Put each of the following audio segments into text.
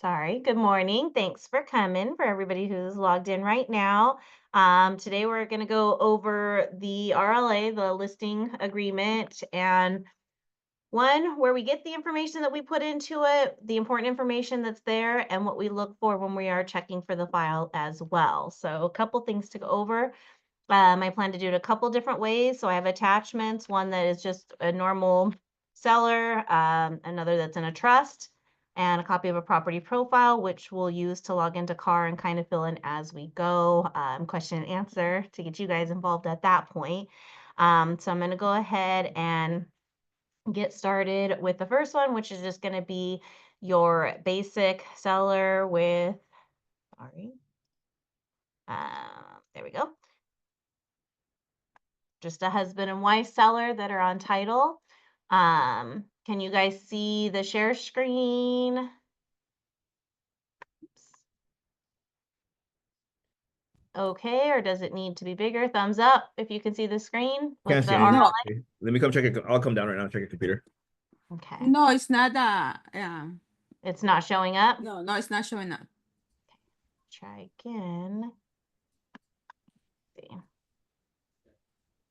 Sorry. Good morning. Thanks for coming for everybody who's logged in right now. Today we're going to go over the RLA, the listing agreement, and one where we get the information that we put into it, the important information that's there, and what we look for when we are checking for the file as well. So, a couple things to go over. I plan to do it a couple different ways. So, I have attachments, one that is just a normal seller, another that's in a trust, and a copy of a property profile, which we'll use to log into CAR and kind of fill in as we go, question and answer to get you guys involved at that point. So, I'm going to go ahead and get started with the first one, which is just going to be your basic seller with, sorry, there we go. Just a husband and wife seller that are on title. Can you guys see the share screen? Oops. Okay, or does it need to be bigger? Thumbs up if you can see the screen with Can't the see anything. RLA. No. Let me come check it. I'll come down right now and check your computer. Okay. No, it's not that. Yeah. It's not showing up? No, it's not showing up. Try again. Let's see.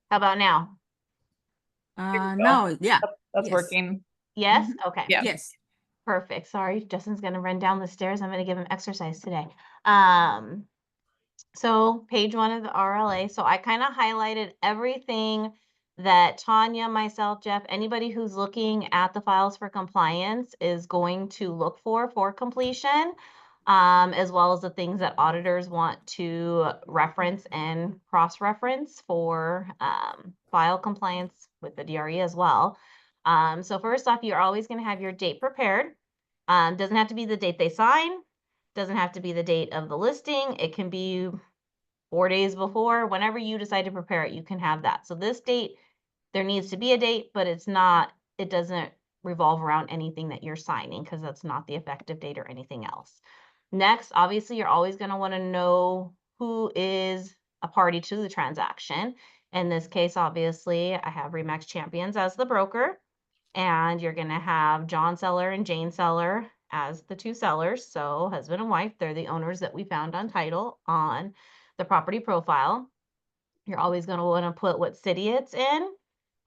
How about now? No, yeah. That's Yes. working. Yes? Mhm. Okay. Yeah. Yes. Perfect. Sorry, Justin's gonna run down the stairs. I'm gonna give him exercise today. So page one of the RLA. So I kind of highlighted everything that Tanya, myself, Jeff, anybody who's looking at the files for compliance is going to look for completion, as well as the things that auditors want to reference and cross-reference for file compliance with the DRE as well. So first off, you're always going to have your date prepared. Doesn't have to be the date they sign, doesn't have to be the date of the listing. It can be 4 days before, whenever you decide to prepare it, you can have that. So this date, there needs to be a date, but it doesn't revolve around anything that you're signing because that's not the effective date or anything else. Next, obviously, you're always going to want to know who is a party to the transaction. In this case, obviously, I have Remax Champions as the broker, and you're going to have John Seller and Jane Seller as the two sellers. So husband and wife, they're the owners that we found on title on the property profile. You're always going to want to put what city it's in,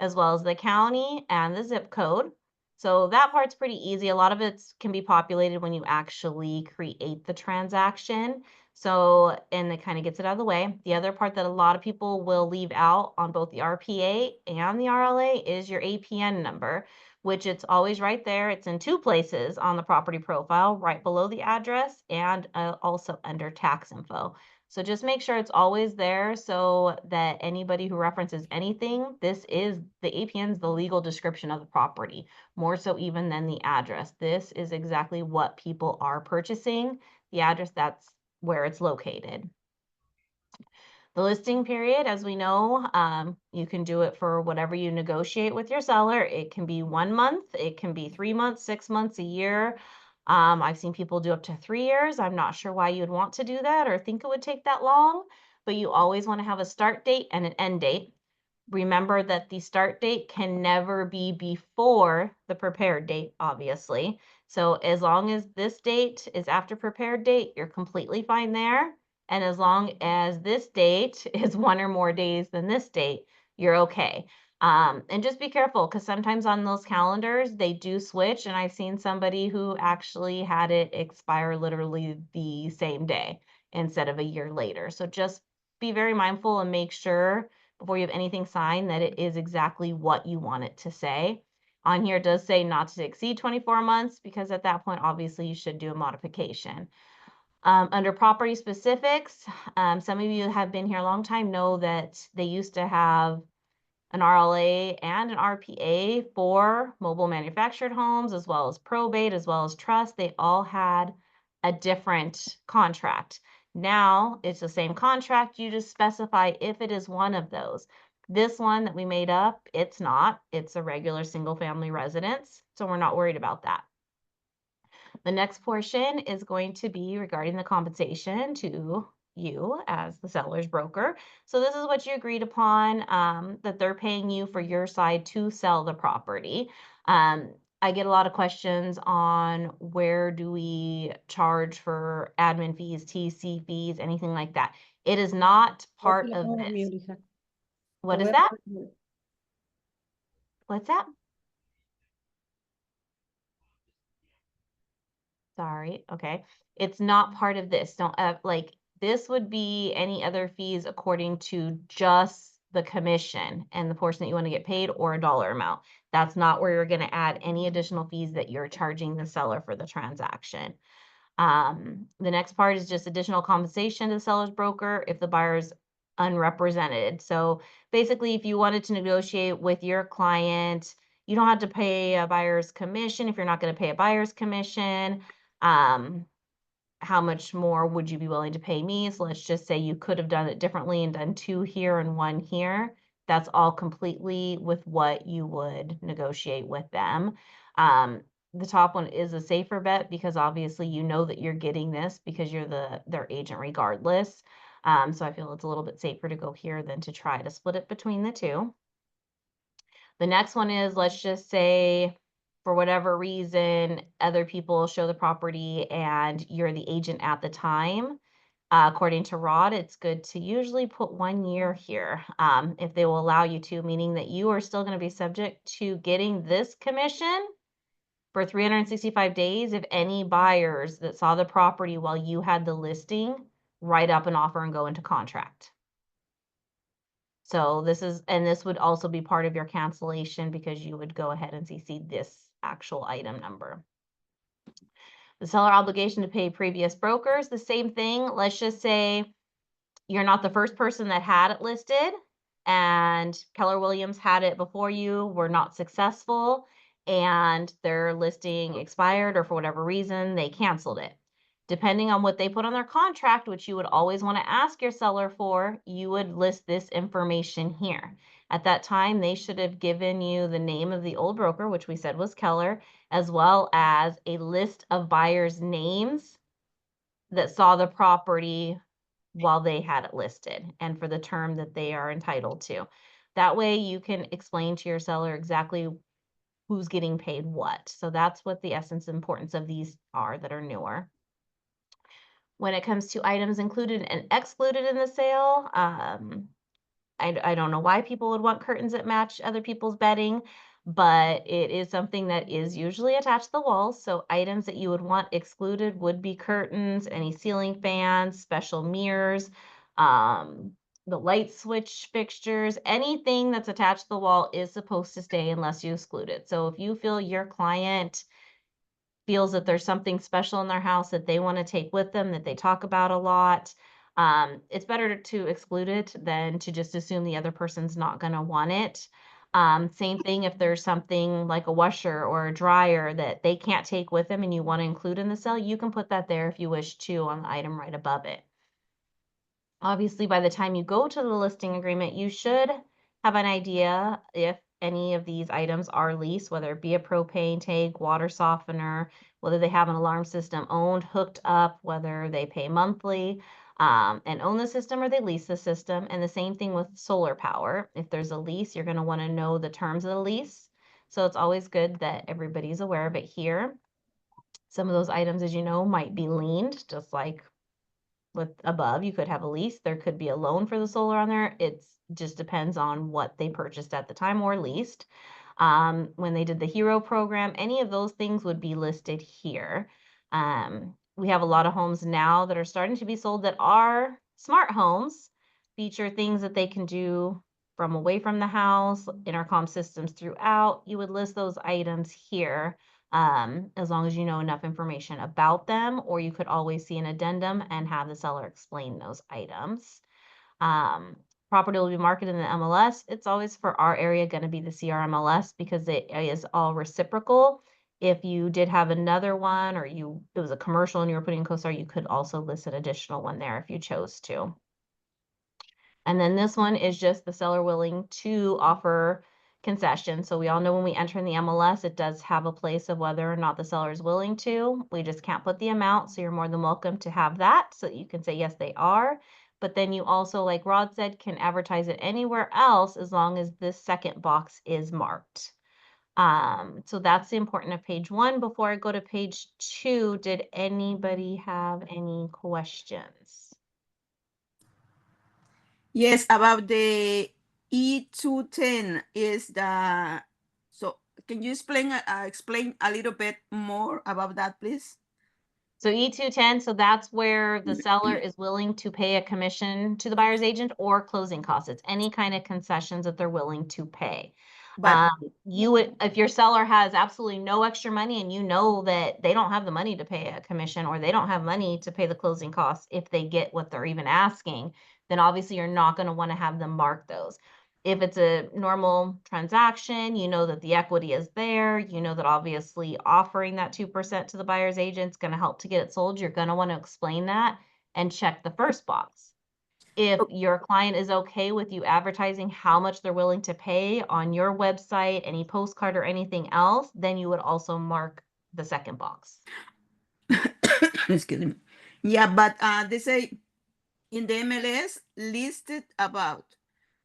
as well as the county and the zip code. So that part's pretty easy. A lot of it can be populated when you actually create the transaction. So, and it kind of gets it out of the way. The other part that a lot of people will leave out on both the RPA and the RLA is your APN number, which it's always right there. It's in two places on the property profile, right below the address and also under tax info. So just make sure it's always there so that anybody who references anything, this is the APN is the legal description of the property, more so even than the address. This is exactly what people are purchasing. The address, that's where it's located. The listing period, as we know, you can do it for whatever you negotiate with your seller. It can be 1 month, it can be 3 months, 6 months, a year. I've seen people do up to 3 years. I'm not sure why you'd want to do that or think it would take that long, but you always want to have a start date and an end date. Remember that the start date can never be before the prepared date, obviously. So as long as this date is after prepared date, you're completely fine there. And as long as this date is 1 or more days than this date, you're okay. And just be careful because sometimes on those calendars, they do switch. And I've seen somebody who actually had it expire literally the same day instead of a year later. So just be very mindful and make sure before you have anything signed that it is exactly what you want it to say. On here it does say not to exceed 24 months because at that point, obviously, you should do a modification. Under property specifics, some of you have been here a long time know that they used to have an RLA and an RPA for mobile manufactured homes, as well as probate, as well as trust. They all had a different contract. Now it's the same contract. You just specify if it is one of those. This one that we made up, it's not. It's a regular single family residence. So we're not worried about that. The next portion is going to be regarding the compensation to you as the seller's broker. So this is what you agreed upon, that they're paying you for your side to sell the property. I get a lot of questions on where do we charge for admin fees, TC fees, anything like that. It is not part of this. What is that? What's that? Sorry. Okay. It's not part of this. Don't like this would be any other fees according to just the commission and the portion that you want to get paid or a dollar amount. That's not where you're going to add any additional fees that you're charging the seller for the transaction. The next part is just additional compensation to the seller's broker if the buyer's unrepresented. So basically, if you wanted to negotiate with your client, you don't have to pay a buyer's commission if you're not going to pay a buyer's commission. How much more would you be willing to pay me? So let's just say you could have done it differently and done 2 here and 1 here. That's all completely with what you would negotiate with them. The top one is a safer bet because obviously you know that you're getting this because you're their agent regardless. So I feel it's a little bit safer to go here than to try to split it between the two. The next one is, let's just say, for whatever reason, other people show the property and you're the agent at the time. According to Rod, it's good to usually put 1 year here if they will allow you to, meaning that you are still going to be subject to getting this commission for 365 days if any buyers that saw the property while you had the listing write up an offer and go into contract. So this would also be part of your cancellation because you would go ahead and CC this actual item number. The seller obligation to pay previous brokers, the same thing. Let's just say you're not the first person that had it listed and Keller Williams had it before you, were not successful, and their listing expired or for whatever reason, they canceled it. Depending on what they put on their contract, which you would always want to ask your seller for, you would list this information here. At that time, they should have given you the name of the old broker, which we said was Keller, as well as a list of buyers' names that saw the property while they had it listed and for the term that they are entitled to. That way you can explain to your seller exactly who's getting paid what. So that's what the essence and importance of these are that are newer. When it comes to items included and excluded in the sale, I don't know why people would want curtains that match other people's bedding, but it is something that is usually attached to the walls. So items that you would want excluded would be curtains, any ceiling fans, special mirrors, the light switch fixtures, anything that's attached to the wall is supposed to stay unless you exclude it. So if you feel your client feels that there's something special in their house that they want to take with them, that they talk about a lot, it's better to exclude it than to just assume the other person's not going to want it. Same thing if there's something like a washer or a dryer that they can't take with them and you want to include in the sale, you can put that there if you wish to on the item right above it. Obviously, by the time you go to the listing agreement, you should have an idea if any of these items are leased, whether it be a propane tank, water softener, whether they have an alarm system owned, hooked up, whether they pay monthly and own the system or they lease the system. And the same thing with solar power. If there's a lease, you're going to want to know the terms of the lease. So it's always good that everybody's aware of it here. Some of those items, as you know, might be liened, just like with above. You could have a lease, there could be a loan for the solar on there. It just depends on what they purchased at the time or leased. When they did the hero program, any of those things would be listed here. We have a lot of homes now that are starting to be sold that are smart homes, feature things that they can do from away from the house, intercom systems throughout. You would list those items here. As long as you know enough information about them, or you could always see an addendum and have the seller explain those items. Property will be marketed in the MLS. It's always for our area going to be the CRMLS because it is all reciprocal. If you did have another one or it was a commercial and you were putting in CoStar, you could also list an additional one there if you chose to. And then this one is just the seller willing to offer concessions. So we all know when we enter in the MLS, it does have a place of whether or not the seller is willing to. We just can't put the amount. So you're more than welcome to have that so that you can say, yes, they are. But then you also, like Rod said, can advertise it anywhere else as long as this second box is marked. So that's the important of page 1. Before I go to page 2, did anybody have any questions? Yes, about the E210 is the, so can you explain a little bit more about that, please? So E210, so that's where the seller is willing to pay a commission to the buyer's agent or closing costs. It's any kind of concessions that they're willing to pay. But You would, if your seller has absolutely no extra money and you know that they don't have the money to pay a commission or they don't have money to pay the closing costs if they get what they're even asking, then obviously you're not going to want to have them mark those. If it's a normal transaction, you know that the equity is there, you know that obviously offering that 2% to the buyer's agent is going to help to get it sold. You're going to want to explain that and check the first box. If your client is okay with you advertising how much they're willing to pay on your website, any postcard or anything else, then you would also mark the second box. excuse me. Yeah, but they say in the MLS listed about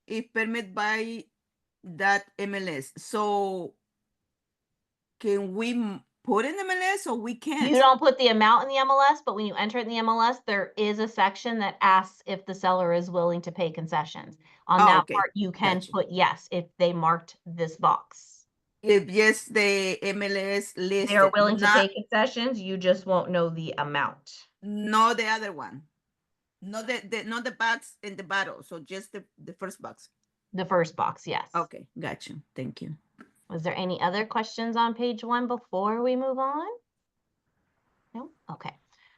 if permit by that MLS. So can we put in MLS or we can't? You don't put the amount in the MLS, but when you enter it in the MLS, there is a section that asks if the seller is willing to pay concessions. On that Okay. part, you can Gotcha. put yes if they marked this box. If yes, the MLS listed. They are willing to not, pay concessions, you just won't know the amount. No, the other one. Not not the box in the bottle. So just the first box. The first box, yes. Okay, gotcha. Thank you. Was there any other questions on page 1 before we move on? No? Okay.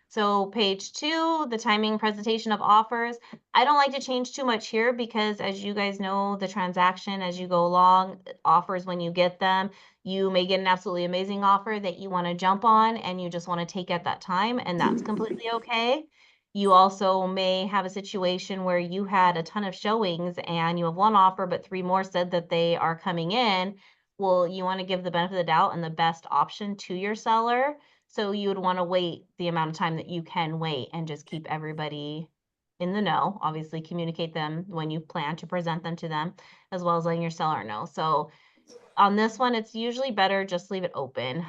So page 2, the timing presentation of offers. I don't like to change too much here because as you guys know, the transaction as you go along, offers when you get them, you may get an absolutely amazing offer that you want to jump on and you just want to take at that time, and that's completely okay. You also may have a situation where you had a ton of showings and you have one offer, but 3 more said that they are coming in. Well, you want to give the benefit of the doubt and the best option to your seller. So you would want to wait the amount of time that you can wait and just keep everybody in the know. Obviously, communicate them when you plan to present them to them, as well as letting your seller know. So on this one, it's usually better just leave it open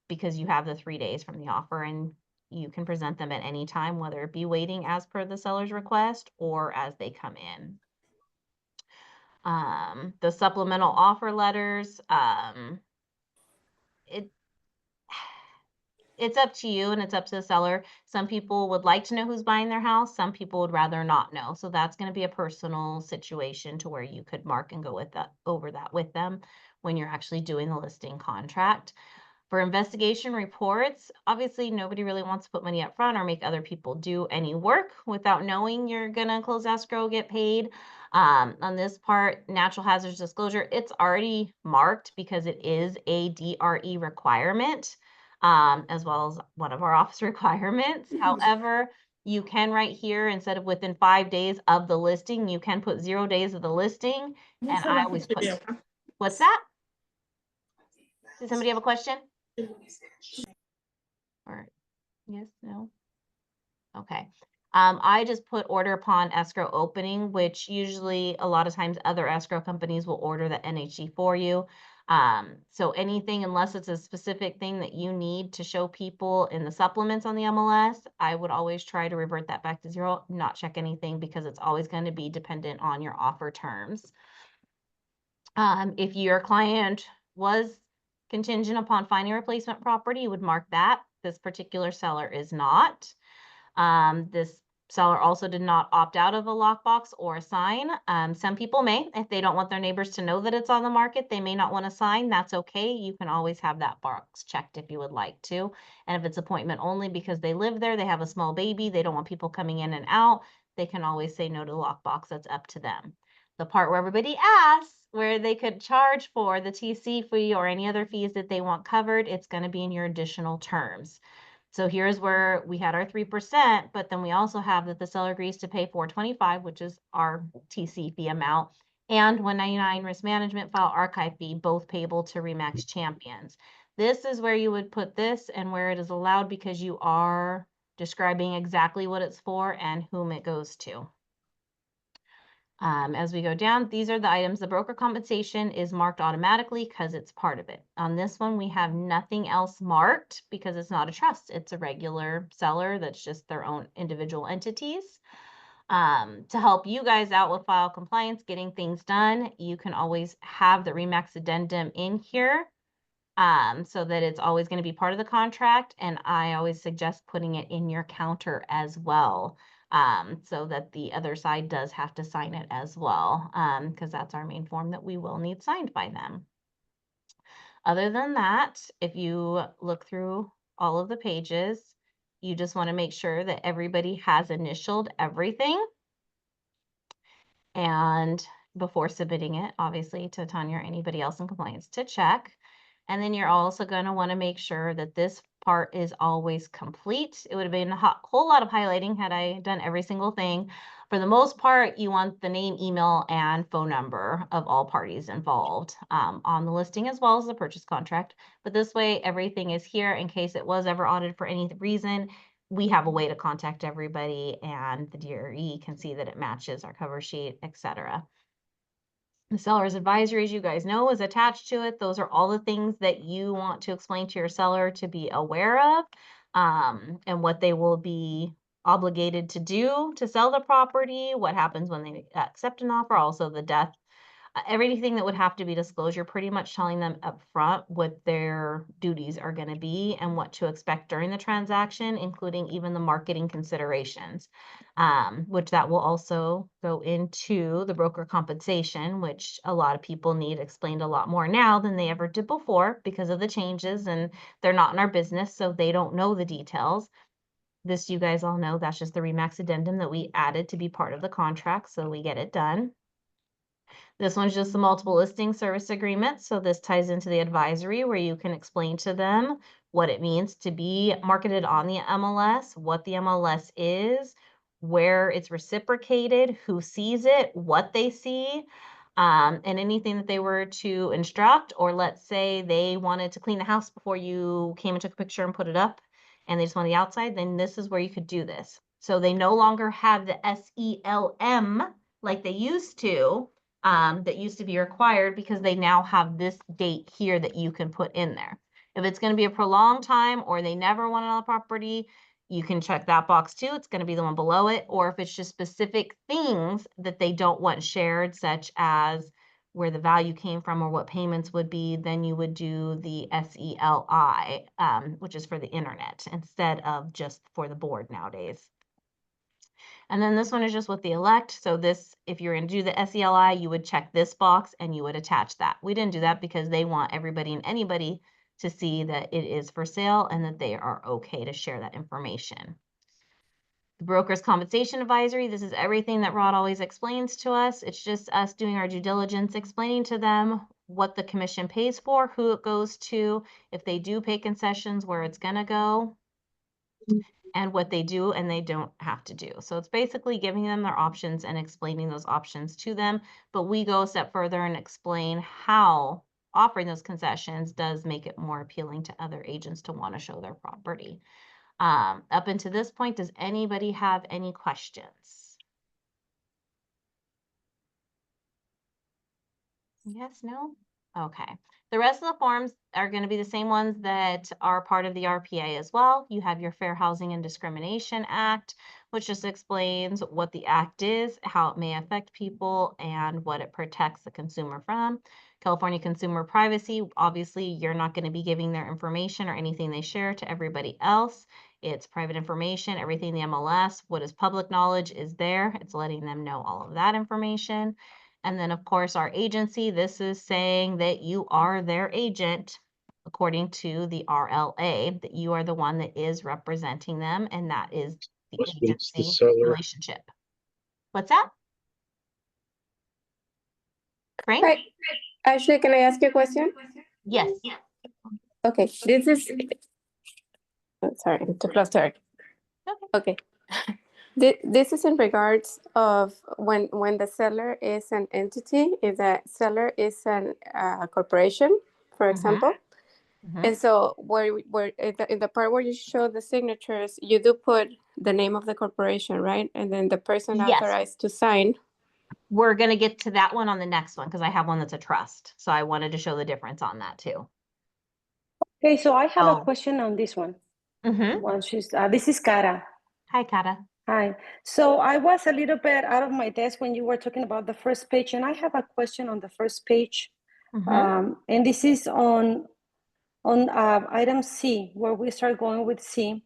because you have the 3 days from the offer and you can present them at any time, whether it be waiting as per the seller's request or as they come in. The supplemental offer letters, it's up to you and it's up to the seller. Some people would like to know who's buying their house. Some people would rather not know. So that's going to be a personal situation to where you could mark and go with that over that with them when you're actually doing the listing contract. For investigation reports, obviously nobody really wants to put money up front or make other people do any work without knowing you're gonna close escrow, get paid. On this part, natural hazards disclosure, it's already marked because it is a DRE requirement, as well as one of our office requirements. However, you can write here, instead of within 5 days of the listing, you can put 0 days of the listing. And I always put, what's that? Does somebody have a question? Or yes, no? Okay. I just put order upon escrow opening, which usually a lot of times other escrow companies will order the NHG for you. So anything, unless it's a specific thing that you need to show people in the supplements on the MLS, I would always try to revert that back to 0, not check anything because it's always going to be dependent on your offer terms. If your client was contingent upon finding a replacement property, you would mark that. This particular seller is not. This seller also did not opt out of a lockbox or a sign. Some people may, if they don't want their neighbors to know that it's on the market, they may not want to sign. That's okay. You can always have that box checked if you would like to. And if it's appointment only because they live there, they have a small baby, they don't want people coming in and out, they can always say no to the lockbox. That's up to them. The part where everybody asks, where they could charge for the TC fee or any other fees that they want covered, it's going to be in your additional terms. So here's where we had our 3%, but then we also have that the seller agrees to pay $425, which is our TC fee amount, and $199 risk management file archive fee, both payable to RE/MAX champions. This is where you would put this and where it is allowed because you are describing exactly what it's for and whom it goes to. As we go down, these are the items. The broker compensation is marked automatically because it's part of it. On this one, we have nothing else marked because it's not a trust. It's a regular seller that's just their own individual entities. To help you guys out with file compliance, getting things done, you can always have the Remax addendum in here so that it's always going to be part of the contract. And I always suggest putting it in your counter as well. So that the other side does have to sign it as well, because that's our main form that we will need signed by them. Other than that, if you look through all of the pages, you just want to make sure that everybody has initialed everything. And before submitting it, obviously, to Tanya or anybody else in compliance to check. And then you're also going to want to make sure that this part is always complete. It would have been a whole lot of highlighting had I done every single thing. For the most part, you want the name, email, and phone number of all parties involved on the listing as well as the purchase contract. But this way, everything is here in case it was ever audited for any reason. We have a way to contact everybody and the DRE can see that it matches our cover sheet, etc. The seller's advisory, as you guys know, is attached to it. Those are all the things that you want to explain to your seller to be aware of, and what they will be obligated to do to sell the property, what happens when they accept an offer, also the death, everything that would have to be disclosed. You're pretty much telling them up front what their duties are going to be and what to expect during the transaction, including even the marketing considerations, which that will also go into the broker compensation, which a lot of people need explained a lot more now than they ever did before because of the changes, and they're not in our business, so they don't know the details. This, you guys all know, that's just the Remax addendum that we added to be part of the contract, so we get it done. This one's just the multiple listing service agreement. So this ties into the advisory where you can explain to them what it means to be marketed on the MLS, what the MLS is, where it's reciprocated, who sees it, what they see, and anything that they were to instruct, or let's say they wanted to clean the house before you came and took a picture and put it up and they just want the outside, then this is where you could do this. So they no longer have the SELM like they used to, that used to be required, because they now have this date here that you can put in there. If it's going to be a prolonged time or they never want it on the property, you can check that box too. It's going to be the one below it. Or if it's just specific things that they don't want shared, such as where the value came from or what payments would be, then you would do the SELI, which is for the internet instead of just for the board nowadays. And then this one is just with the elect. So this, if you're going to do the SELI, you would check this box and you would attach that. We didn't do that because they want everybody and anybody to see that it is for sale and that they are okay to share that information. The broker's compensation advisory, this is everything that Rod always explains to us. It's just us doing our due diligence, explaining to them what the commission pays for, who it goes to, if they do pay concessions, where it's going to go, and what they do and they don't have to do. So it's basically giving them their options and explaining those options to them. But we go a step further and explain how offering those concessions does make it more appealing to other agents to want to show their property. Up until this point, does anybody have any questions? Yes, no? Okay. The rest of the forms are going to be the same ones that are part of the RPA as well. You have your Fair Housing and Discrimination Act, which just explains what the act is, how it may affect people, and what it protects the consumer from. California Consumer Privacy, obviously, you're not going to be giving their information or anything they share to everybody else. It's private information, everything the MLS, what is public knowledge is there. It's letting them know all of that information. And then, of course, our agency, this is saying that you are their agent according to the RLA, that you are the one that is representing them, and that is the agency relationship. What's that? Frank? Hi, Ashley, can I ask you a question? Yes. Okay, this is, oh, sorry, I'm too flustered. Okay. This is in regards of when the seller is an entity, if the seller is a corporation, for example. And so where in the part where you show the signatures, you do put the name of the corporation, right? And then the person Yes. authorized to sign We're gonna get to that one on the next one because I have one that's a trust. So I wanted to show the difference on that too. Okay, so I have a Oh. question on this one. Mm-hmm. This is Cara. Hi, Kata. Hi. So I was a little bit out of my desk when you were talking about the first page, and I have a question on the first page. Mm-hmm. And this is on item C, where we start going with C,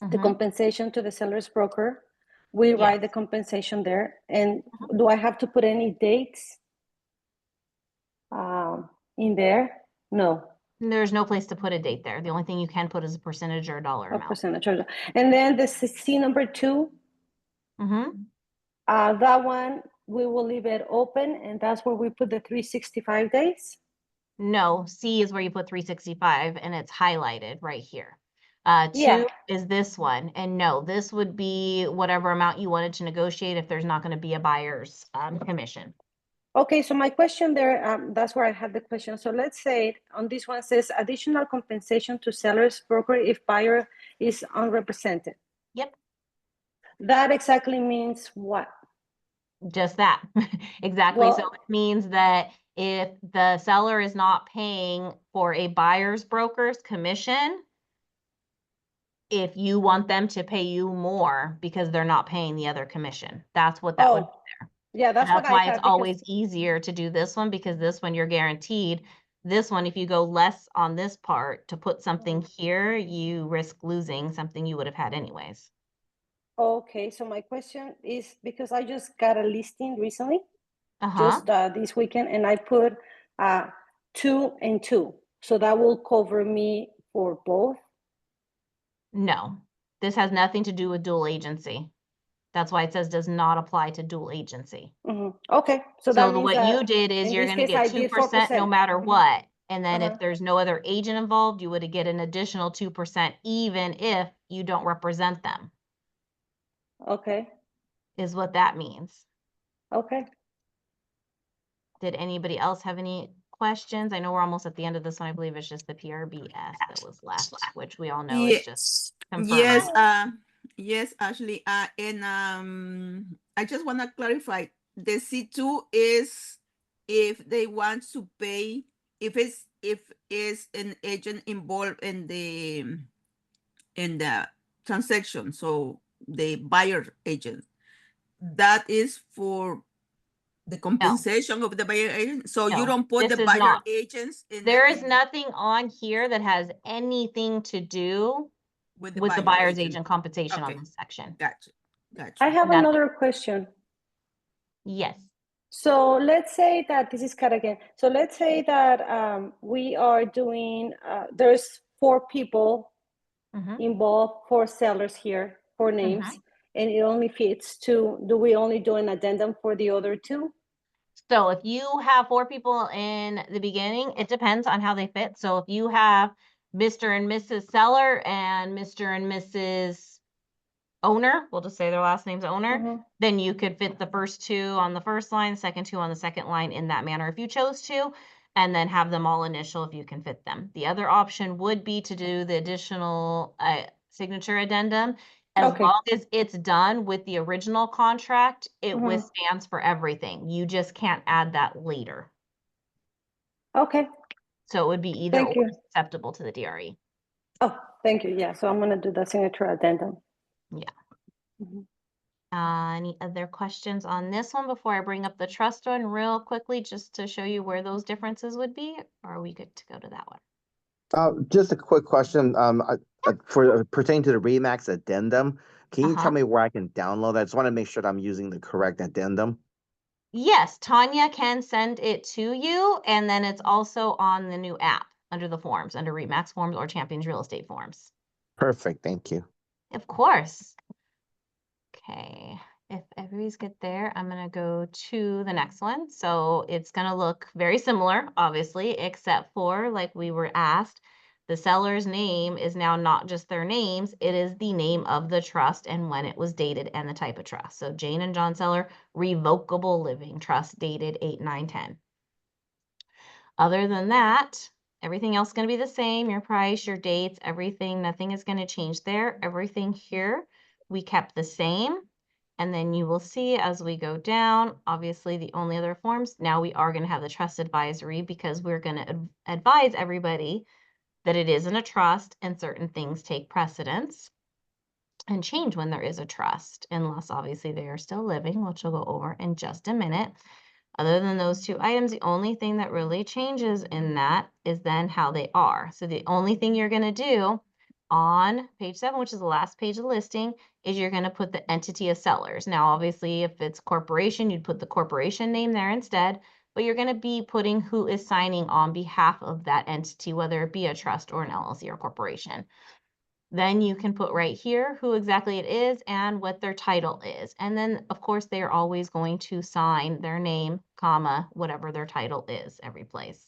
the Mm-hmm. compensation to the seller's broker. We write the Yes. compensation there. And do I have to put any dates in there? No. There's no place to put a date there. The only thing you can put is a percentage or a dollar A amount. percentage. And then the C number 2, Mm-hmm. that one, we will leave it open, and that's where we put the 365 days. No, C is where you put 365 and it's highlighted right here. Yeah. 2 is this one. And no, this would be whatever amount you wanted to negotiate if there's not going to be a buyer's commission. Okay, so my question there, that's where I had the question. So let's say on this one says additional compensation to seller's broker if buyer is unrepresented. Yep. That exactly means what? Just that. Exactly. So Well, it means that if the seller is not paying for a buyer's broker's commission, if you want them to pay you more because they're not paying the other commission, that's what that would be there. Yeah, that's what I why had. it's always easier to do this one because this one you're guaranteed. This one, if you go less on this part to put something here, you risk losing something you would have had anyways. Okay, so my question is because I just got a listing recently, Uh-huh. just this weekend, and I put 2 and 2. So that will cover me for both. No, this has nothing to do with dual agency. That's why it says does not apply to dual agency. Okay, so that means what that you did is in you're this going to case, get I did 2% no 4%. matter what. And then Uh-huh. if there's no other agent involved, you would get an additional 2% even if you don't represent them, Okay, is what that means. okay. Did anybody else have any questions? I know we're almost at the end of this one. I believe it's just the PRBS that was left, which we all know is just confirming. Yes, Ashley. And I just want to clarify the C2 is if they want to pay, if it's an agent involved in the transaction, so the buyer agent, that is for the compensation of the buyer agent. So you No, don't put the this is buyer not. agents in There the, is nothing on here that has anything to do with with the buyer buyer's agent compensation on Okay. this section. Gotcha. I have Nothing. another question. Yes. So let's say that this is cut again. So let's say that we are doing, there's 4 people Mhm. involved, 4 sellers here, 4 names, and it only fits 2. Do we only do an addendum for the other 2? So if you have 4 people in the beginning, it depends on how they fit. So if you have Mr. and Mrs. Seller and Mr. and Mrs. Owner, we'll just say their last name's Owner, then you could fit the first 2 on the first line, the second 2 on the second line in that manner if you chose to, and then have them all initial if you can fit them. The other option would be to do the additional signature addendum. As long as it's done with the original contract, it withstands for everything. You just can't add that later. Okay. So it would be either or acceptable to the DRE. Oh, thank you. Yeah, so I'm going to do the signature addendum. Yeah. Any other questions on this one before I bring up the trust one real quickly, just to show you where those differences would be? Or are we good to go to that one? Just a quick question. For pertaining to the Remax addendum, can you tell me where I can download that? I just want to make sure that I'm using the correct addendum. Yes, Tanya can send it to you, and then it's also on the new app under the forms, under Remax Forms or Champions Real Estate Forms. Perfect. Thank you. Of course. Okay, if everybody's good there, I'm going to go to the next one. So it's going to look very similar, obviously, except for, like we were asked, the seller's name is now not just their names, it is the name of the trust and when it was dated and the type of trust. So Jane and John Seller, revocable living trust dated 8/9/10. Other than that, everything else is going to be the same, your price, your dates, everything, nothing is going to change there. Everything here we kept the same. And then you will see as we go down, obviously the only other forms, now we are going to have the trust advisory because we're going to advise everybody that it isn't a trust and certain things take precedence and change when there is a trust, unless obviously they are still living, which we'll go over in just a minute. Other than those two items, the only thing that really changes in that is then how they are. So the only thing you're going to do on page 7, which is the last page of the listing, is you're going to put the entity of sellers. Now, obviously, if it's corporation, you'd put the corporation name there instead, but you're going to be putting who is signing on behalf of that entity, whether it be a trust or an LLC or corporation. Then you can put right here who exactly it is and what their title is. And then, of course, they are always going to sign their name, comma, whatever their title is every place.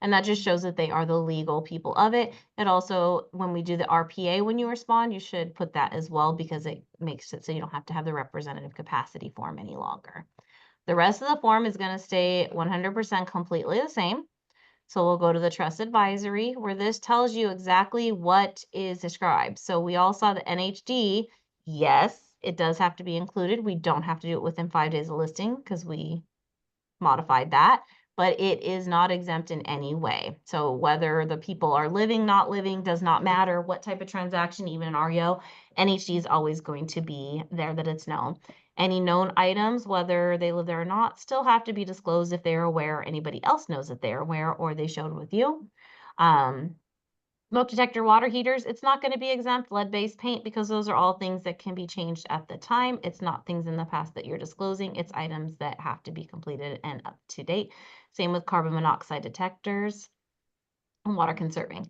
And that just shows that they are the legal people of it. It also, when we do the RPA, when you respond, you should put that as well because it makes it so you don't have to have the representative capacity form any longer. The rest of the form is going to stay 100% completely the same. So we'll go to the trust advisory where this tells you exactly what is described. So we all saw the NHD. Yes, it does have to be included. We don't have to do it within 5 days of listing because we modified that, but it is not exempt in any way. So whether the people are living, not living, does not matter what type of transaction, even an REO, NHD is always going to be there that it's known. Any known items, whether they live there or not, still have to be disclosed if they're aware or anybody else knows that they're aware or they showed with you. Smoke detector, water heaters, it's not going to be exempt. Lead-based paint, because those are all things that can be changed at the time. It's not things in the past that you're disclosing. It's items that have to be completed and up to date. Same with carbon monoxide detectors and water conserving.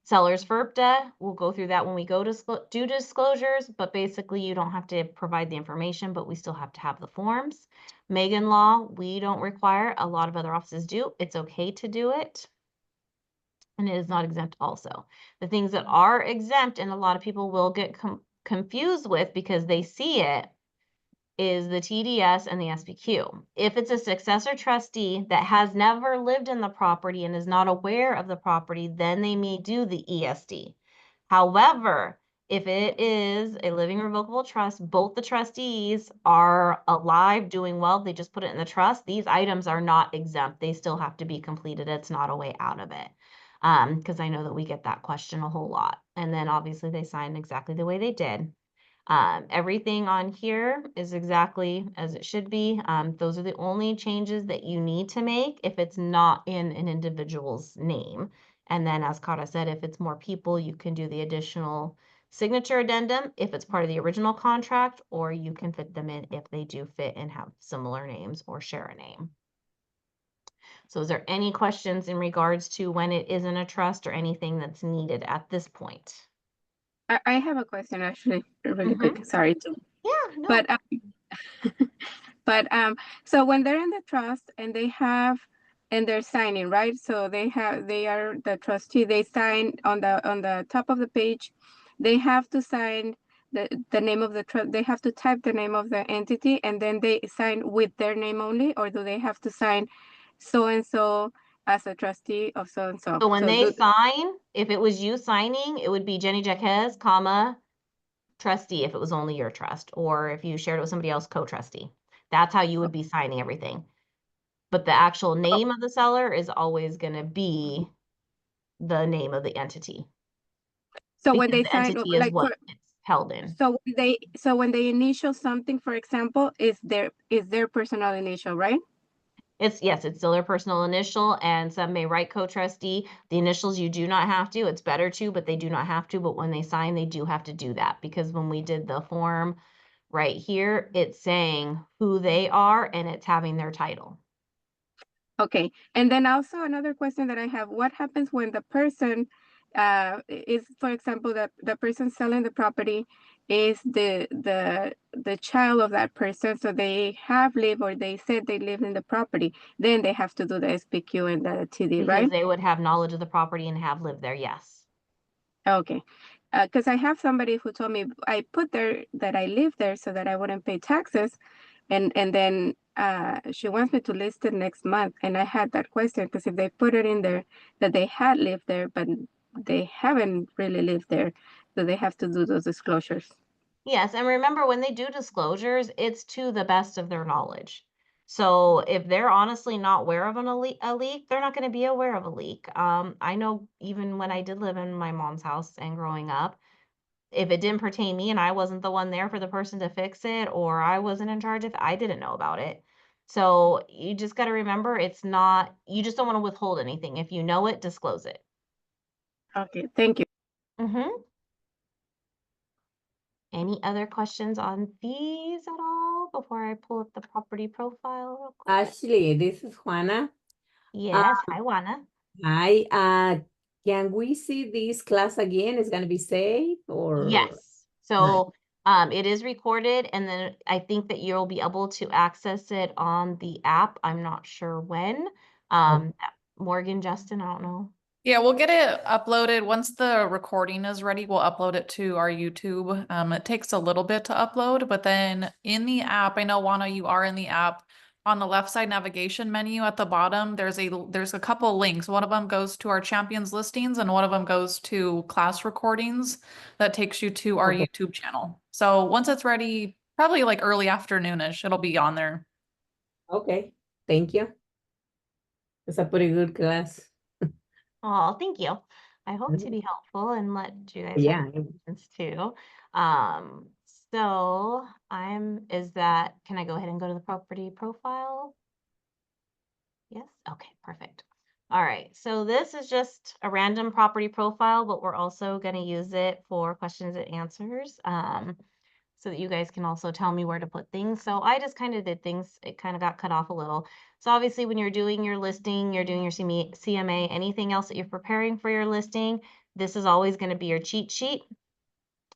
Sellers FERPTA, we'll go through that when we go to do disclosures, but basically you don't have to provide the information, but we still have to have the forms. Megan Law, we don't require, a lot of other offices do. It's okay to do it. And it is not exempt also. The things that are exempt, and a lot of people will get confused with because they see it, is the TDS and the SPQ. If it's a successor trustee that has never lived in the property and is not aware of the property, then they may do the ESD. However, if it is a living revocable trust, both the trustees are alive, doing well, they just put it in the trust, these items are not exempt. They still have to be completed. It's not a way out of it. Because I know that we get that question a whole lot. And then obviously they signed exactly the way they did. Everything on here is exactly as it should be. Those are the only changes that you need to make if it's not in an individual's name. And then as Kata said, if it's more people, you can do the additional signature addendum if it's part of the original contract, or you can fit them in if they do fit and have similar names or share a name. So is there any questions in regards to when it isn't a trust or anything that's needed at this point? I have a question actually, really quick. Sorry to. Yeah, no. But so when they're in the trust and they have and they're signing, right? So they are the trustee. They sign on the top of the page. They have to sign the name of the trust. They have to type the name of the entity and then they sign with their name only, or do they have to sign so and so as a trustee of so and so? So when they sign, if it was you signing, it would be Jenny Jaquez, comma, trustee if it was only your trust, or if you shared it with somebody else, co-trustee. That's how you would be signing everything. But the actual name of the seller is always going to be the name of the entity. So Because when they the sign, entity is what it's held in. So when they initial something, for example, is their personal initial, right? Yes, it's still their personal initial, and some may write co-trustee. The initials you do not have to. It's better to, but they do not have to. But when they sign, they do have to do that, because when we did the form right here, it's saying who they are and it's having their title. Okay, and then also another question that I have: what happens when the person is, for example, the person selling the property is the child of that person, so they have lived or they said they live in the property, then they have to do the SPQ and the TD, Because right? they would have knowledge of the property and have lived there, yes. Okay, because I have somebody who told me I put there that I live there so that I wouldn't pay taxes, and then she wants me to list it next month, and I had that question because if they put it in there that they had lived there but they haven't really lived there, do they have to do those disclosures? Yes, and remember when they do disclosures, it's to the best of their knowledge. So if they're honestly not aware of a leak, they're not going to be aware of a leak. I know even when I did live in my mom's house and growing up, if it didn't pertain me and I wasn't the one there for the person to fix it, or I wasn't in charge of it, I didn't know about it. So you just got to remember, it's not, you just don't want to withhold anything. If you know it, disclose it. Okay, thank you. Mm-hmm. Any other questions on these at all before I pull up the property profile real quick? Ashley, this is Juana. Yes, hi, Juana. Hi, can we see this class again? It's gonna be saved or? Yes. So it is recorded, and then I think that you'll be able to access it on the app. I'm not sure when. Morgan, Justin, I don't know. Yeah, we'll get it uploaded. Once the recording is ready, we'll upload it to our YouTube. It takes a little bit to upload, but then in the app, I know Juana, you are in the app. On the left side navigation menu at the bottom, there's a couple links. One of them goes to our champions listings, and one of them goes to class recordings. That takes you to our YouTube channel. So once it's ready, probably like early afternoonish, it'll be on there. Okay, thank you. It's a pretty good class. Oh, thank you. I hope to be helpful and let you guys Yeah. have questions too. So can I go ahead and go to the property profile? Yes, okay, perfect. All right, so this is just a random property profile, but we're also gonna use it for questions and answers. So that you guys can also tell me where to put things. So I just kind of did things, it kind of got cut off a little. So obviously when you're doing your listing, you're doing your CMA, anything else that you're preparing for your listing, this is always going to be your cheat sheet.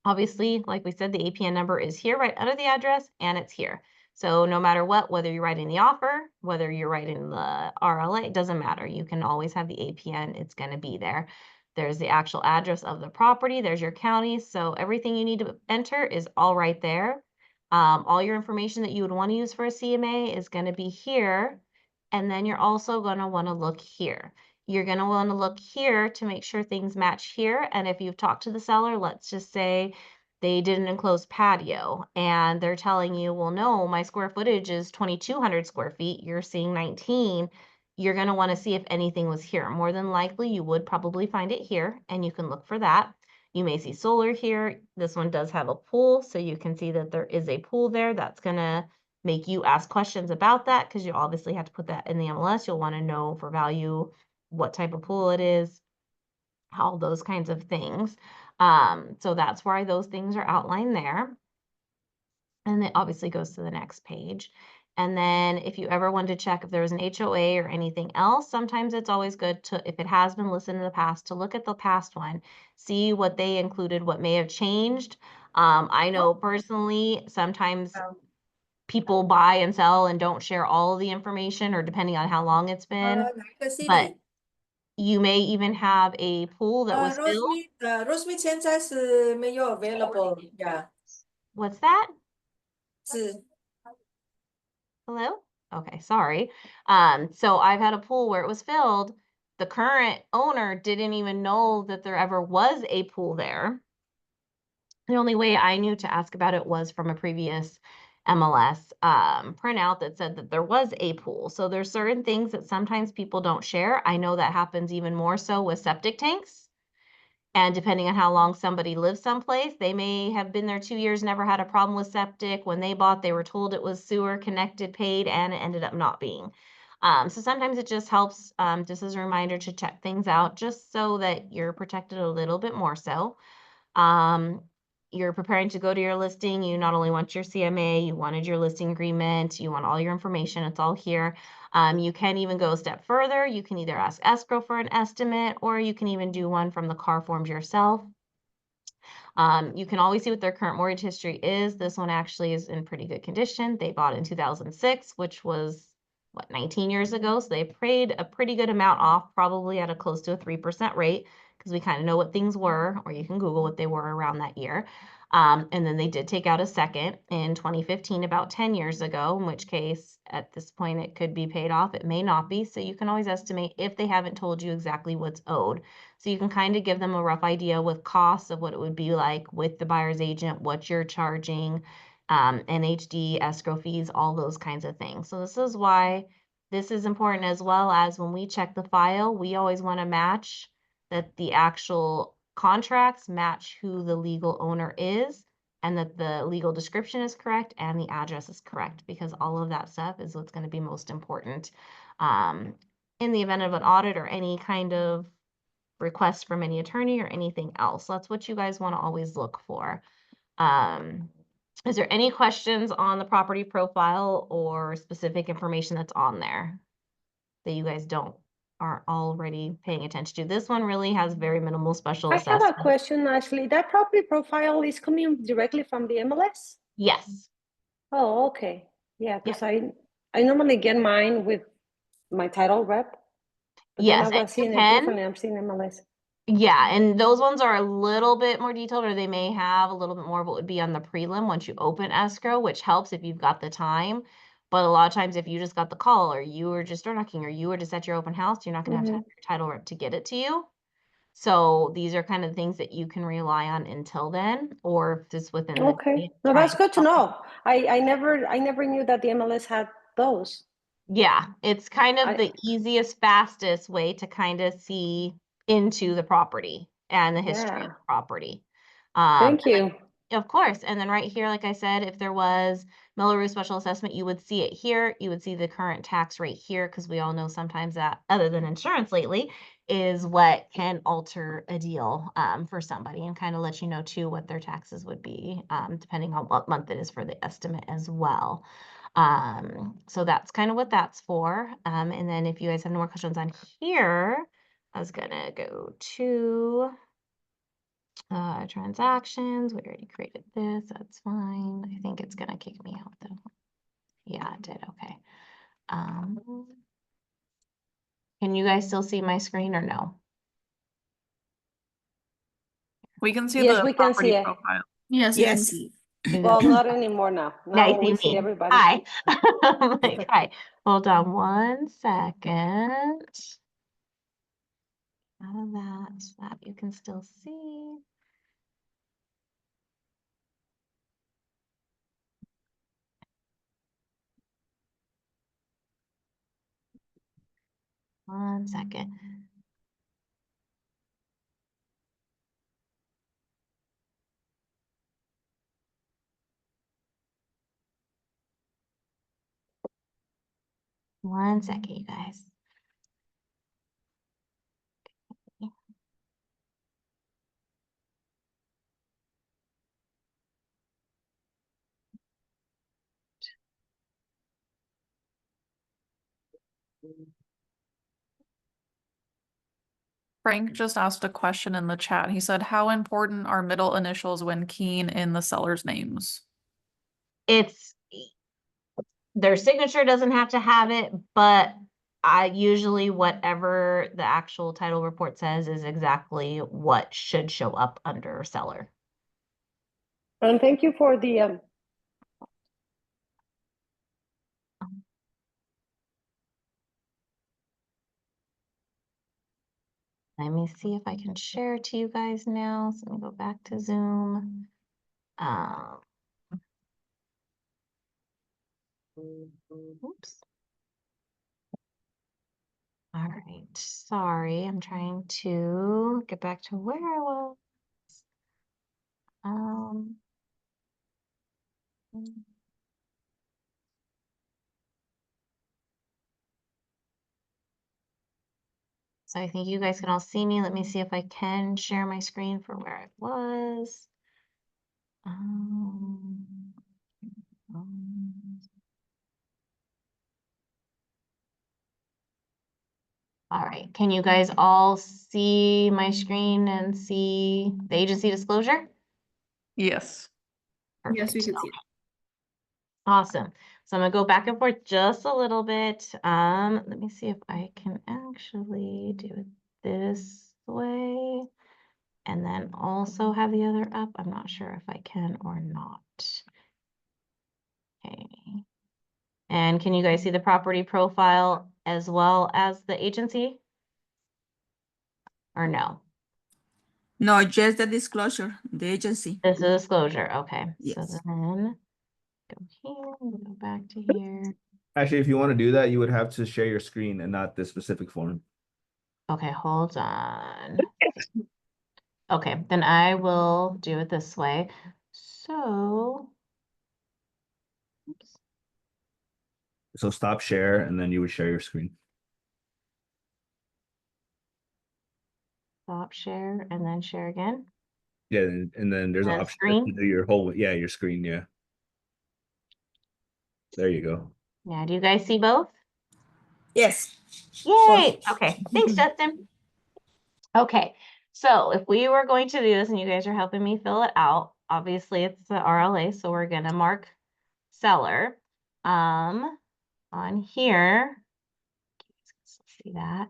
Obviously, like we said, the APN number is here right under the address and it's here. So no matter what, whether you're writing the offer, whether you're writing the RLA, it doesn't matter. You can always have the APN, it's going to be there. There's the actual address of the property. There's your county. So everything you need to enter is all right there. All your information that you would want to use for a CMA is going to be here. And then you're also going to want to look here. You're going to want to look here to make sure things match here. And if you've talked to the seller, let's just say they did an enclosed patio and they're telling you, well, no, my square footage is 2,200 square feet. You're seeing 19. You're going to want to see if anything was here. More than likely, you would probably find it here, and you can look for that. You may see solar here. This one does have a pool, so you can see that there is a pool there. That's going to make you ask questions about that because you obviously have to put that in the MLS. You'll want to know for value what type of pool it is, all those kinds of things. So that's why those things are outlined there. And it obviously goes to the next page. And then if you ever wanted to check if there was an HOA or anything else, sometimes it's always good to, if it has been listed in the past, to look at the past one, see what they included, what may have changed. I know personally, sometimes people buy and sell and don't share all of the information, or depending on how long it's been. But you may even have a pool that was filled. Rosemead 现在是没有 available. Yeah. What's that? 是 Hello? Okay, sorry. So I've had a pool where it was filled. The current owner didn't even know that there ever was a pool there. The only way I knew to ask about it was from a previous MLS printout that said that there was a pool. So there's certain things that sometimes people don't share. I know that happens even more so with septic tanks. And depending on how long somebody lives someplace, they may have been there 2 years, never had a problem with septic. When they bought, they were told it was sewer connected, paid, and it ended up not being. So sometimes it just helps, just as a reminder to check things out, just so that you're protected a little bit more so. You're preparing to go to your listing. You not only want your CMA, you wanted your listing agreement, you want all your information. It's all here. You can even go a step further. You can either ask escrow for an estimate, or you can even do one from the car forms yourself. You can always see what their current mortgage history is. This one actually is in pretty good condition. They bought in 2006, which was, what, 19 years ago? So they paid a pretty good amount off, probably at a close to a 3% rate. because we kind of know what things were, or you can Google what they were around that year. And then they did take out a second in 2015, about 10 years ago, in which case at this point it could be paid off. It may not be. So you can always estimate if they haven't told you exactly what's owed. So you can kind of give them a rough idea with costs of what it would be like with the buyer's agent, what you're charging, NHD, escrow fees, all those kinds of things. So this is why this is important, as well as when we check the file, we always want to match that the actual contracts match who the legal owner is, and that the legal description is correct and the address is correct, because all of that stuff is what's going to be most important in the event of an audit or any kind of request from any attorney or anything else. That's what you guys want to always look for. Is there any questions on the property profile or specific information that's on there that you guys aren't already paying attention to? This one really has very minimal special I have assessment. a question, Ashley. That property profile is coming directly from the MLS? Yes. Oh, okay. Yeah, because I normally get mine with my title rep. But Yes, then I was seeing it differently. I'm seeing MLS. Yeah, and those ones are a little bit more detailed, or they may have a little bit more of what would be on the prelim once you open escrow, which helps if you've got the time. But a lot of times if you just got the call, or you were just door knocking, or you were just at your open house, you're not going to have to have your title rep to get it to you. So these are kind of things that you can rely on until then, or if it's within the day, No, try that's and good to know. I never knew that the MLS had those. Yeah, it's kind of the easiest, fastest way to kind of see into the property and the history of the property. Thank you. Of course. And then right here, like I said, if there was Miller Roof special assessment, you would see it here. You would see the current tax rate here, because we all know sometimes that, other than insurance lately, is what can alter a deal for somebody, and kind of let you know too what their taxes would be, depending on what month it is for the estimate as well. So that's kind of what that's for. And then if you guys have no more questions on here, I was gonna go to transactions. We already created this. That's fine. I think it's gonna kick me out though. Yeah, it did. Okay. Can you guys still see my screen or no? We can see Yes, the we can property see it. profile. Yes. Well, not anymore now. Now Now we you see me. everybody. Hi. I'm like, hi. Hold on 1 second. Out of that, so that you can still see. One second. One second, you guys. Frank just asked a question in the chat. He said, how important are middle initials when keying in the seller's names? It's their signature doesn't have to have it, but I usually whatever the actual title report says is exactly what should show up under seller. And thank you for the Let me see if I can share it to you guys now. So let me go back to Zoom. Oops. All right, sorry, I'm trying to get back to where I was. So I think you guys can all see me. Let me see if I can share my screen for where I was. All right, can you guys all see my screen and see the agency disclosure? Yes. Perfect. Yes, we can see it. Awesome. So I'm gonna go back and forth just a little bit. Let me see if I can actually do it this way. And then also have the other up. I'm not sure if I can or not. Okay. And can you guys see the property profile as well as the agency? Or no? No, just the disclosure, the agency. This is a disclosure. Okay. So Yes. then go here, go back to here. Actually, if you want to do that, you would have to share your screen and not this specific form. Okay, hold on. Okay, then I will do it this way. So, oops, So stop share, and then you would share your screen. stop share and then share again. Yeah, and then there's an And option screen? to do your whole, yeah, your screen, yeah. There you go. Yeah, do you guys see both? Yes. Yay! Okay, thanks, Justin. Okay, so if we were going to do this and you guys are helping me fill it out, obviously it's the RLA, so we're gonna mark seller. On here, see that.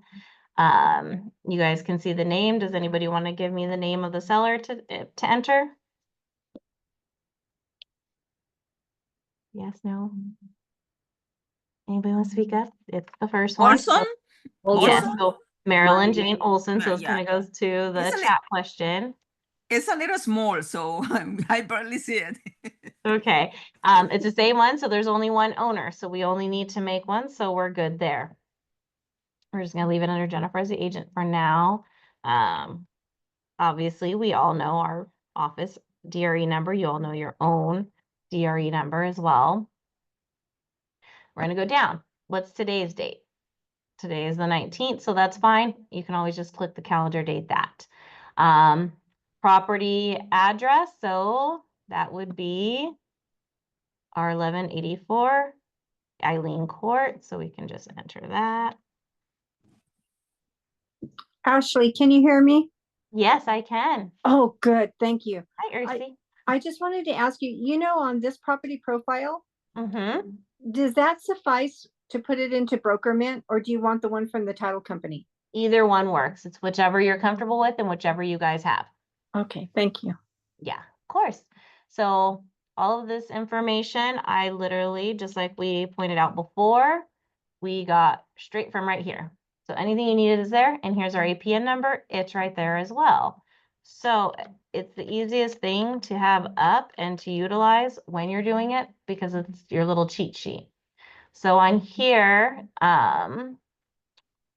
You guys can see the name. Does anybody want to give me the name of the seller to enter? Yes, no? Anybody want to speak up? It's the first one. Olson? Yes, Olson? so Marilyn Jane Olson, so this Yeah. kind of goes to the Isn't it- chat question. It's a little small, so I barely see it. Okay, it's the same one, so there's only one owner, so we only need to make one, so we're good there. We're just gonna leave it under Jennifer as the agent for now. Obviously, we all know our office DRE number. You all know your own DRE number as well. We're gonna go down. What's today's date? Today is the 19th, so that's fine. You can always just click the calendar date that. Property address, so that would be our 1184 Eileen Court, so we can just enter that. Ashley, can you hear me? Yes, I can. Oh, good. Thank you. Hi, Ercy. I just wanted to ask you, on this property profile, Mm-hmm. does that suffice to put it into broker mint, or do you want the one from the title company? Either one works. It's whichever you're comfortable with and whichever you guys have. Okay, thank you. Yeah, of course. So all of this information, I literally, just like we pointed out before, we got straight from right here. So anything you needed is there, and here's our APN number. It's right there as well. So it's the easiest thing to have up and to utilize when you're doing it because it's your little cheat sheet. So on here,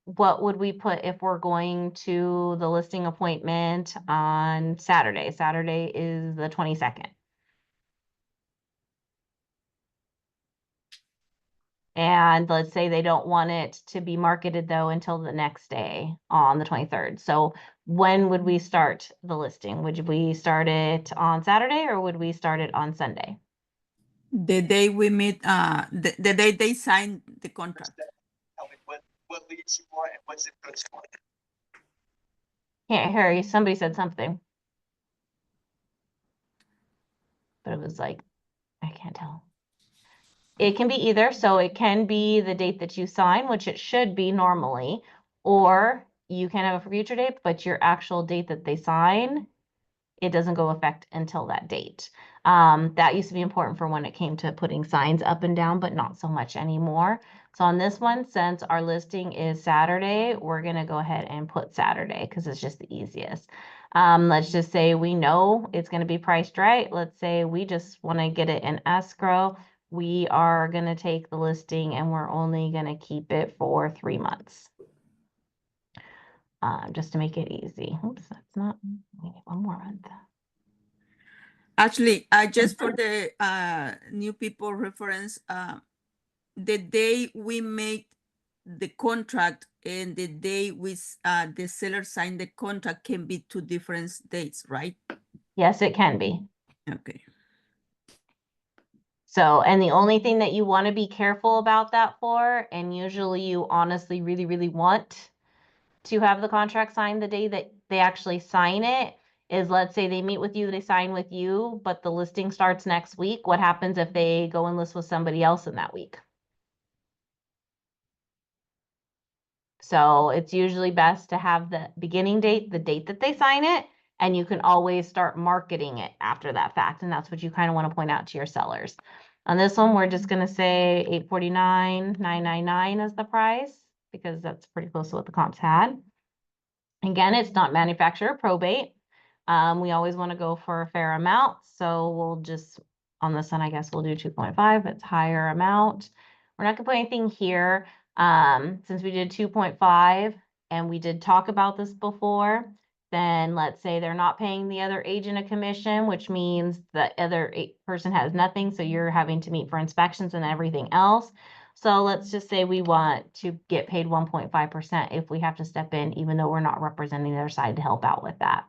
what would we put if we're going to the listing appointment on Saturday? Saturday is the 22nd. And let's say they don't want it to be marketed though until the next day on the 23rd. So when would we start the listing? Would we start it on Saturday or would we start it on Sunday? The day we meet, the day they sign the contract. What leads you want and what's it good for? Can't hear you. Somebody said something. But it was like, I can't tell. It can be either. So it can be the date that you sign, which it should be normally, or you can have a future date, but your actual date that they sign, it doesn't go effect until that date. That used to be important for when it came to putting signs up and down, but not so much anymore. So on this one, since our listing is Saturday, we're gonna go ahead and put Saturday because it's just the easiest. Let's just say we know it's gonna be priced right. Let's say we just wanna get it in escrow. We are gonna take the listing and we're only gonna keep it for 3 months. Just to make it easy. Oops, that's not, we need 1 more month. Actually, just for the new people reference, the day we make the contract and the day the seller signed the contract can be 2 different dates, right? Yes, it can be. Okay. So, and the only thing that you want to be careful about that for, and usually you honestly really, really want to have the contract signed the day that they actually sign it, is let's say they meet with you, they sign with you, but the listing starts next week. What happens if they go and list with somebody else in that week? So it's usually best to have the beginning date, the date that they sign it, and you can always start marketing it after that fact. And that's what you kind of want to point out to your sellers. On this one, we're just going to say $849,999 as the price because that's pretty close to what the comps had. Again, it's not manufacturer probate. We always want to go for a fair amount. So we'll just, on this one, I guess we'll do 2.5. It's higher amount. We're not going to put anything here. Since we did 2.5 and we did talk about this before, then let's say they're not paying the other agent a commission, which means the other person has nothing. So you're having to meet for inspections and everything else. So let's just say we want to get paid 1.5% if we have to step in, even though we're not representing their side to help out with that.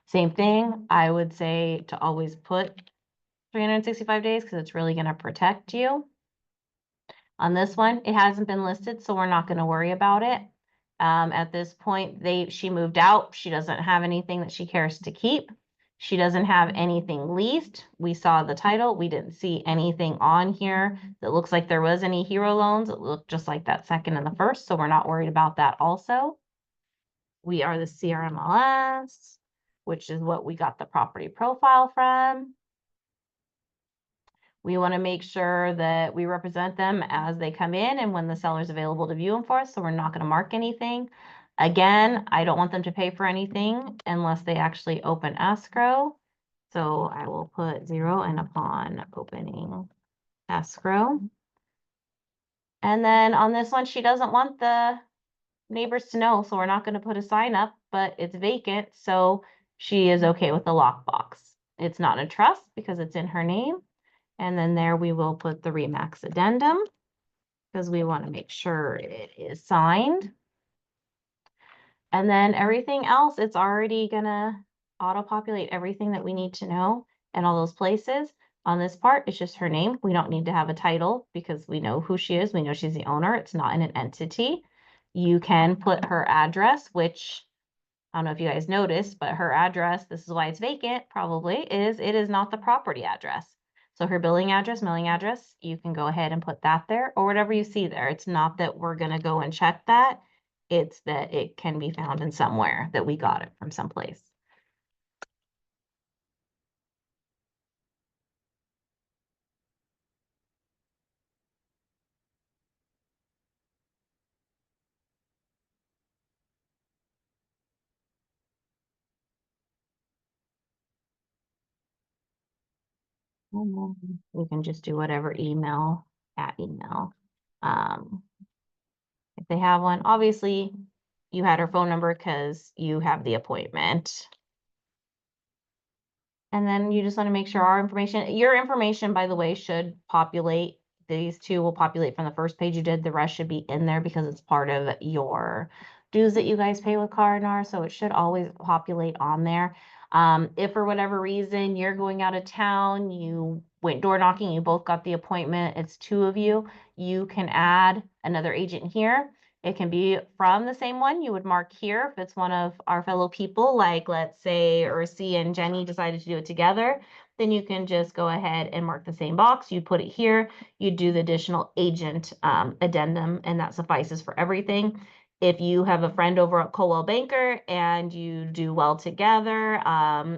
Same thing, I would say to always put 365 days because it's really going to protect you. On this one, it hasn't been listed, so we're not going to worry about it. At this point, she moved out. She doesn't have anything that she cares to keep. She doesn't have anything leased. We saw the title. We didn't see anything on here that looks like there was any hero loans. It looked just like that second and the first, so we're not worried about that also. We are the CRMLS, which is what we got the property profile from. We want to make sure that we represent them as they come in and when the seller's available to view them for us, so we're not going to mark anything. Again, I don't want them to pay for anything unless they actually open escrow. So I will put 0 and upon opening escrow. And then on this one, she doesn't want the neighbors to know, so we're not going to put a sign up, but it's vacant, so she is okay with the lockbox. It's not a trust because it's in her name. And then there we will put the Remax addendum because we want to make sure it is signed. And then everything else, it's already gonna auto-populate everything that we need to know in all those places. On this part, it's just her name. We don't need to have a title because we know who she is. We know she's the owner. It's not in an entity. You can put her address, which I don't know if you guys noticed, but her address, this is why it's vacant, probably, is it is not the property address. So her billing address, mailing address, you can go ahead and put that there or whatever you see there. It's not that we're going to go and check that. It's that it can be found in somewhere that we got it from someplace. We can just do whatever email at email. If they have one, obviously you had her phone number because you have the appointment. And then you just want to make sure your information, by the way, should populate. These two will populate from the first page you did. The rest should be in there because it's part of your dues that you guys pay with Cardinal. So it should always populate on there. If for whatever reason you're going out of town, you went door knocking, you both got the appointment, it's 2 of you, you can add another agent here. It can be from the same one. You would mark here if it's one of our fellow people, like let's say Ursi and Jenny decided to do it together, then you can just go ahead and mark the same box. You put it here, you do the additional agent addendum, and that suffices for everything. If you have a friend over at Coldwell Banker and you do well together,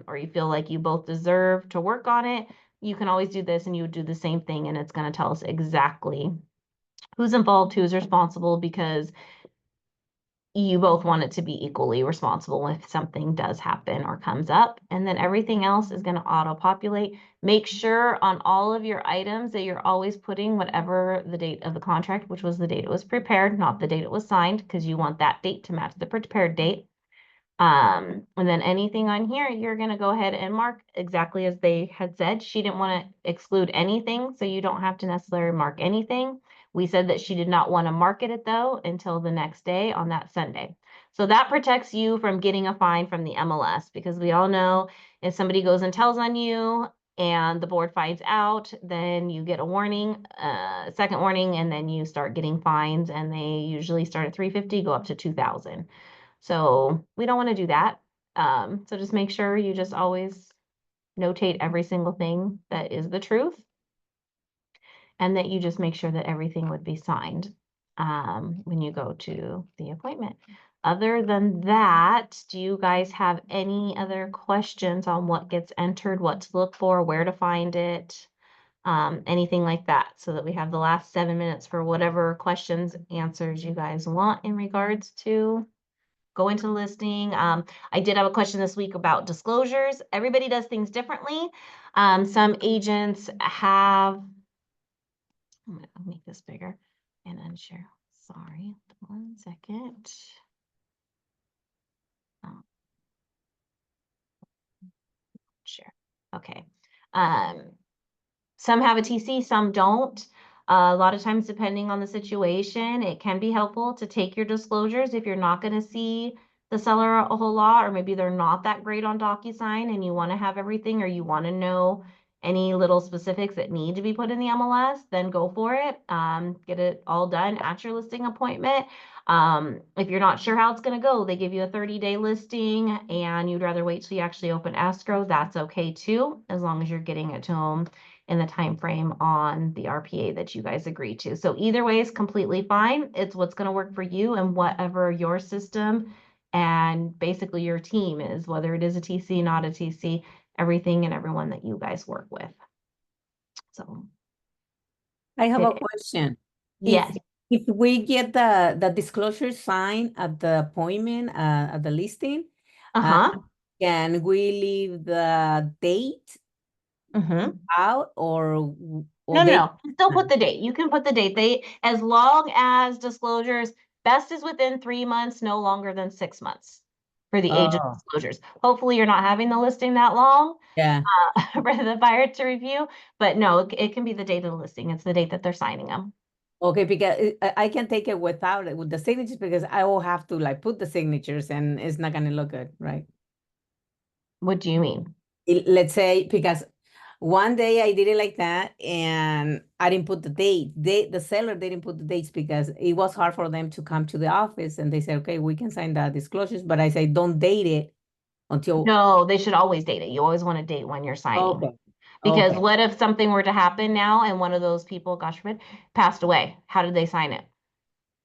or you feel like you both deserve to work on it, you can always do this and you would do the same thing, and it's going to tell us exactly who's involved, who's responsible, because you both want it to be equally responsible if something does happen or comes up. And then everything else is going to auto-populate. Make sure on all of your items that you're always putting whatever the date of the contract, which was the date it was prepared, not the date it was signed, because you want that date to match the prepared date. And then anything on here, you're going to go ahead and mark exactly as they had said. She didn't want to exclude anything, so you don't have to necessarily mark anything. We said that she did not want to market it though until the next day on that Sunday. So that protects you from getting a fine from the MLS, because we all know if somebody goes and tells on you and the board finds out, then you get a warning, second warning, and then you start getting fines, and they usually start at $350, go up to $2,000. So we don't want to do that. So just make sure you just always notate every single thing that is the truth, and that you just make sure that everything would be signed. when you go to the appointment. Other than that, do you guys have any other questions on what gets entered, what to look for, where to find it? Anything like that, so that we have the last 7 minutes for whatever questions, answers you guys want in regards to going to listing. I did have a question this week about disclosures. Everybody does things differently. Some agents have, I'll make this bigger and unshare. Sorry, 1 second. Share. Okay. Some have a TC, some don't. A lot of times, depending on the situation, it can be helpful to take your disclosures if you're not going to see the seller a whole lot, or maybe they're not that great on DocuSign and you want to have everything, or you want to know any little specifics that need to be put in the MLS, then go for it. Get it all done at your listing appointment. If you're not sure how it's going to go, they give you a 30-day listing and you'd rather wait till you actually open escrow. That's okay too, as long as you're getting it to them in the time frame on the RPA that you guys agree to. So either way is completely fine. It's what's going to work for you and whatever your system and basically your team is, whether it is a TC, not a TC, everything and everyone that you guys work with. So I have a question. Yes. If we get the disclosure sign at the appointment, at the listing, can we leave the date out or no, still put the date. You can put the date. As long as disclosures, best is within 3 months, no longer than 6 months for the agent disclosures. Hopefully you're not having the listing that long for the buyer to review, but no, it can be the date of the listing. It's the date that they're signing them. Okay, because I can take it without it with the signatures, because I will have to like put the signatures and it's not gonna look good, right? What do you mean? Let's say, because one day I did it like that and I didn't put the date. The seller didn't put the dates because it was hard for them to come to the office, and they said, okay, we can sign the disclosures, but I say, don't date it until. No, they should always date it. You always want to date when you're signing. Okay. Because what if something were to happen now and one of those people, gosh forbid, passed away? How did they sign it?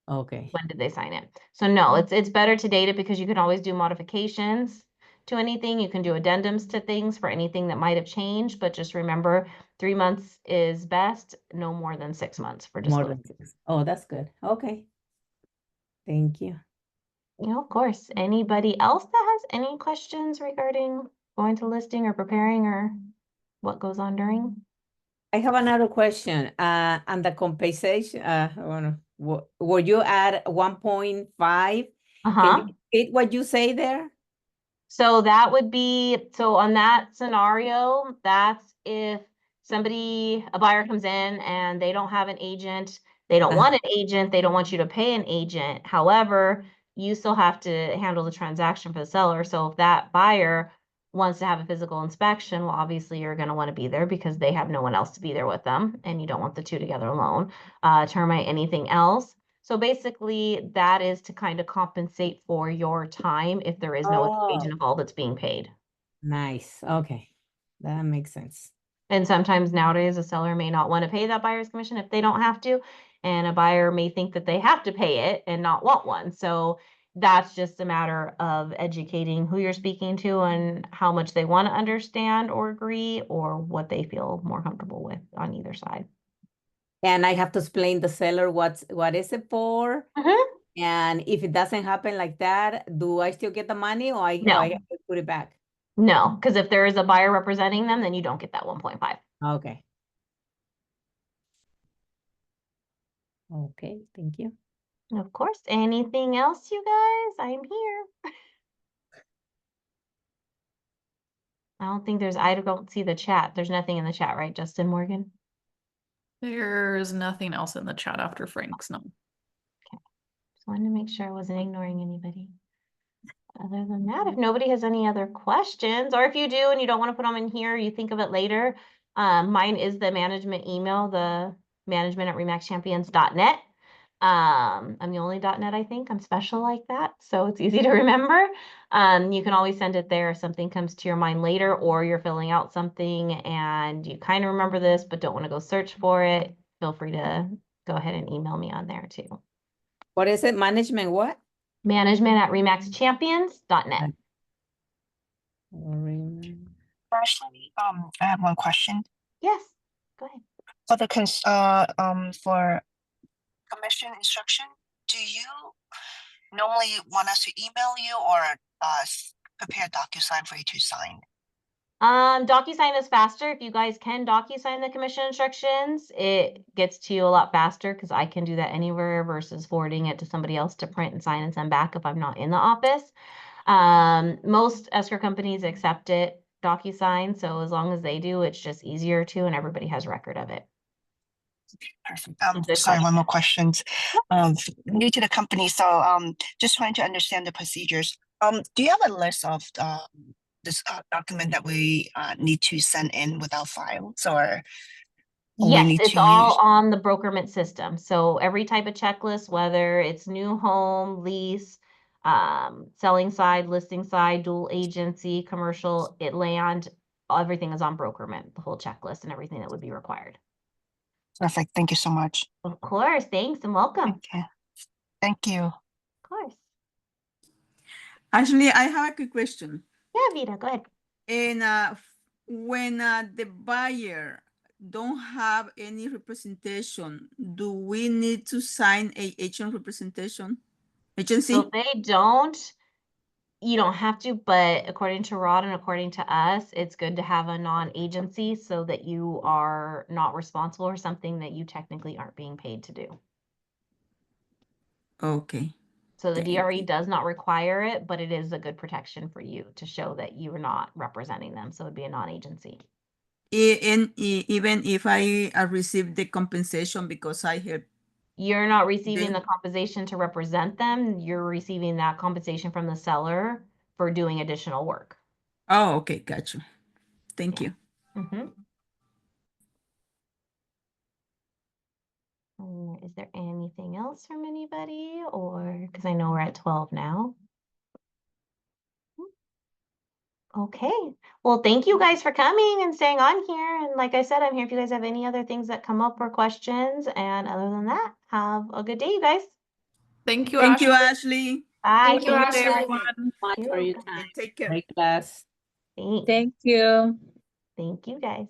Okay. When did they sign it? So no, it's better to date it because you can always do modifications to anything. You can do addendums to things for anything that might have changed, but just remember 3 months is best, no more than 6 months for disclosure. More than 6. Oh, that's good. Okay. Thank you. Yeah, of course. Anybody else that has any questions regarding going to listing or preparing or what goes on during? I have another question. On the compensation, were you at 1.5? Can you repeat what you say there? So that would be, so on that scenario, that's if a buyer comes in and they don't have an agent, they don't want an agent, they don't want you to pay an agent. However, you still have to handle the transaction for the seller. So if that buyer wants to have a physical inspection, well, obviously you're going to want to be there because they have no one else to be there with them, and you don't want the two together alone. Termite anything else. So basically, that is to kind of compensate for your time if there is no agent involved that's being paid. Nice. Okay. That makes sense. And sometimes nowadays, a seller may not want to pay that buyer's commission if they don't have to, and a buyer may think that they have to pay it and not want one. So that's just a matter of educating who you're speaking to and how much they want to understand or agree, or what they feel more comfortable with on either side. And I have to explain the seller what is it for? And if it doesn't happen like that, do I still get the money, or I have to put it back? No, because if there is a buyer representing them, then you don't get that 1.5. Okay. Okay, thank you. Of course. Anything else, you guys? I'm here. I don't see the chat. There's nothing in the chat, right, Justin Morgan? There's nothing else in the chat after Frank's, no. Okay. Just wanted to make sure I wasn't ignoring anybody. Other than that, if nobody has any other questions, or if you do and you don't want to put them in here, you think of it later, mine is the management email, the management@remaxchampions.net. I'm the only .net, I think. I'm special like that, so it's easy to remember. You can always send it there if something comes to your mind later, or you're filling out something and you kind of remember this but don't want to go search for it. Feel free to go ahead and email me on there too. What is it? Management what? Management at remaxchampions.net. Ashley, I have one question. Yes, go ahead. For the for commission instruction, do you normally want us to email you or prepare a DocuSign for you to sign? DocuSign is faster. If you guys can DocuSign the commission instructions, it gets to you a lot faster because I can do that anywhere versus forwarding it to somebody else to print and sign and send back if I'm not in the office. Most escrow companies accept it DocuSign, so as long as they do, it's just easier to, and everybody has record of it. Perfect. Good Sorry, question. one more question. New to the company, so just trying to understand the procedures. Do you have a list of this document that we need to send in with our files, or we Yes, need it's to all use? on the brokerment system. So every type of checklist, whether it's new home, lease, selling side, listing side, dual agency, commercial, land, everything is on brokerment, the whole checklist and everything that would be required. Perfect. Thank you so much. Of course. Thanks and welcome. Okay. Thank you. Of course. Ashley, I have a quick question. Yeah, Vita, go ahead. And when the buyer don't have any representation, do we need to sign a agent representation? Agency? So if they don't, you don't have to, but according to Rod and according to us, it's good to have a non-agency so that you are not responsible for something that you technically aren't being paid to do. Okay. So the Thank DRE does not require it, but it is a good protection for you to show that you are not representing them. So it'd be a non-agency. Even if I receive the compensation because I help. You're not receiving the compensation to represent them. You're receiving that compensation from the seller for doing additional work. Oh, okay. Got you. Thank you. Is there anything else from anybody, or because I know we're at 12 now? Okay. Well, thank you guys for coming and staying on here. And like I said, I'm here if you guys have any other things that come up or questions. And other than that, have a good day, you guys. Thank you, Thank Ashley. you, Ashley. Bye. Thank you, Thank Ashley. everyone. Much You're for your welcome. time. Take care. Great class. Thanks. Thank you. Thank you guys.